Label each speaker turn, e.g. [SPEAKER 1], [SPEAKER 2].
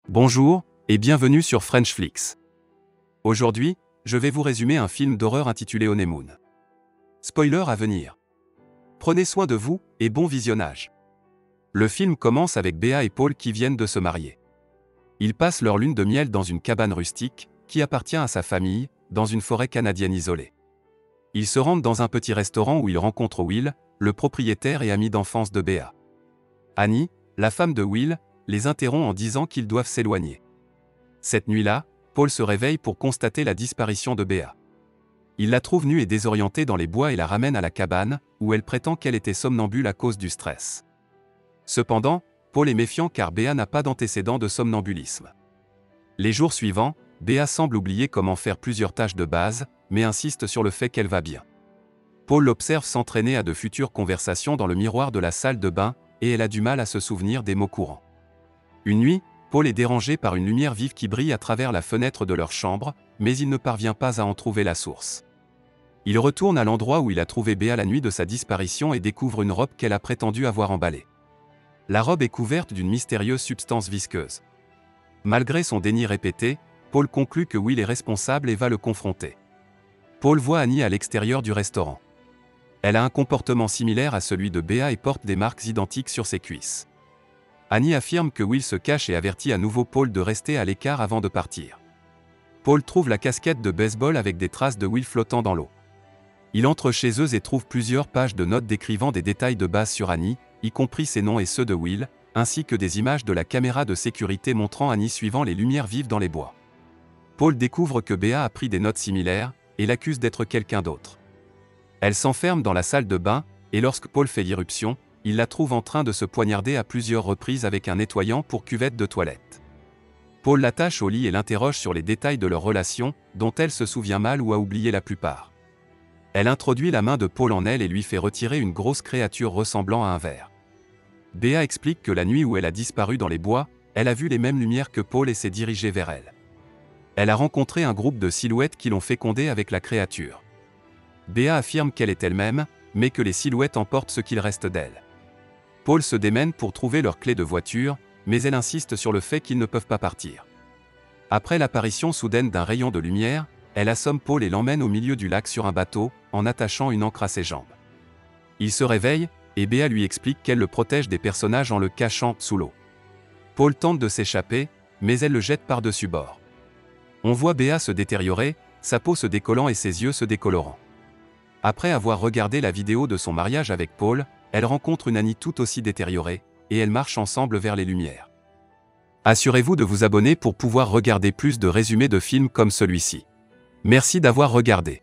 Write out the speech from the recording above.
[SPEAKER 1] Bonjour, et bienvenue sur Frenchflix. Aujourd'hui, je vais vous résumer un film d'horreur intitulé Honeymoon. Spoiler à venir. Prenez soin de vous, et bon visionnage. Le film commence avec Bea et Paul qui viennent de se marier. Ils passent leur lune de miel dans une cabane rustique, qui appartient à sa famille, dans une forêt canadienne isolée. Ils se rendent dans un petit restaurant où ils rencontrent Will, le propriétaire et ami d'enfance de Bea. Annie, la femme de Will, les interrompt en disant qu'ils doivent s'éloigner. Cette nuit-là, Paul se réveille pour constater la disparition de Bea. Il la trouve nue et désorientée dans les bois et la ramène à la cabane, où elle prétend qu'elle était somnambule à cause du stress. Cependant, Paul est méfiant car Bea n'a pas d'antécédent de somnambulisme. Les jours suivants, Bea semble oublier comment faire plusieurs tâches de base, mais insiste sur le fait qu'elle va bien. Paul l'observe s'entraîner à de futures conversations dans le miroir de la salle de bain, et elle a du mal à se souvenir des mots courants. Une nuit, Paul est dérangé par une lumière vive qui brille à travers la fenêtre de leur chambre, mais il ne parvient pas à en trouver la source. Il retourne à l'endroit où il a trouvé Bea la nuit de sa disparition et découvre une robe qu'elle a prétendu avoir emballée. La robe est couverte d'une mystérieuse substance visqueuse. Malgré son déni répété, Paul conclut que Will est responsable et va le confronter. Paul voit Annie à l'extérieur du restaurant. Elle a un comportement similaire à celui de Bea et porte des marques identiques sur ses cuisses. Annie affirme que Will se cache et avertit à nouveau Paul de rester à l'écart avant de partir. Paul trouve la casquette de baseball avec des traces de Will flottant dans l'eau. Il entre chez eux et trouve plusieurs pages de notes décrivant des détails de base sur Annie, y compris ses noms et ceux de Will, ainsi que des images de la caméra de sécurité montrant Annie suivant les lumières vives dans les bois. Paul découvre que Bea a pris des notes similaires, et l'accuse d'être quelqu'un d'autre. Elle s'enferme dans la salle de bain, et lorsque Paul fait l'irruption, il la trouve en train de se poignarder à plusieurs reprises avec un nettoyant pour cuvette de toilette. Paul l'attache au lit et l'interroge sur les détails de leur relation, dont elle se souvient mal ou a oublié la plupart. Elle introduit la main de Paul en elle et lui fait retirer une grosse créature ressemblant à un ver. Bea explique que la nuit où elle a disparu dans les bois, elle a vu les mêmes lumières que Paul et s'est dirigée vers elle. Elle a rencontré un groupe de silhouettes qui l'ont fécondée avec la créature. Bea affirme qu'elle est elle-même, mais que les silhouettes emportent ce qu'il reste d'elle. Paul se démène pour trouver leur clé de voiture, mais elle insiste sur le fait qu'ils ne peuvent pas partir. Après l'apparition soudaine d'un rayon de lumière, elle assomme Paul et l'emmène au milieu du lac sur un bateau, en attachant une ancre à ses jambes. Il se réveille, et Bea lui explique qu'elle le protège des personnages en le cachant sous l'eau. Paul tente de s'échapper, mais elle le jette par-dessus bord. On voit Bea se détériorer, sa peau se décollant et ses yeux se décolorant. Après avoir regardé la vidéo de son mariage avec Paul, elle rencontre une Annie tout aussi détériorée, et elles marchent ensemble vers les lumières. Assurez-vous de vous abonner pour pouvoir regarder plus de résumés de films comme celui-ci. Merci d'avoir regardé.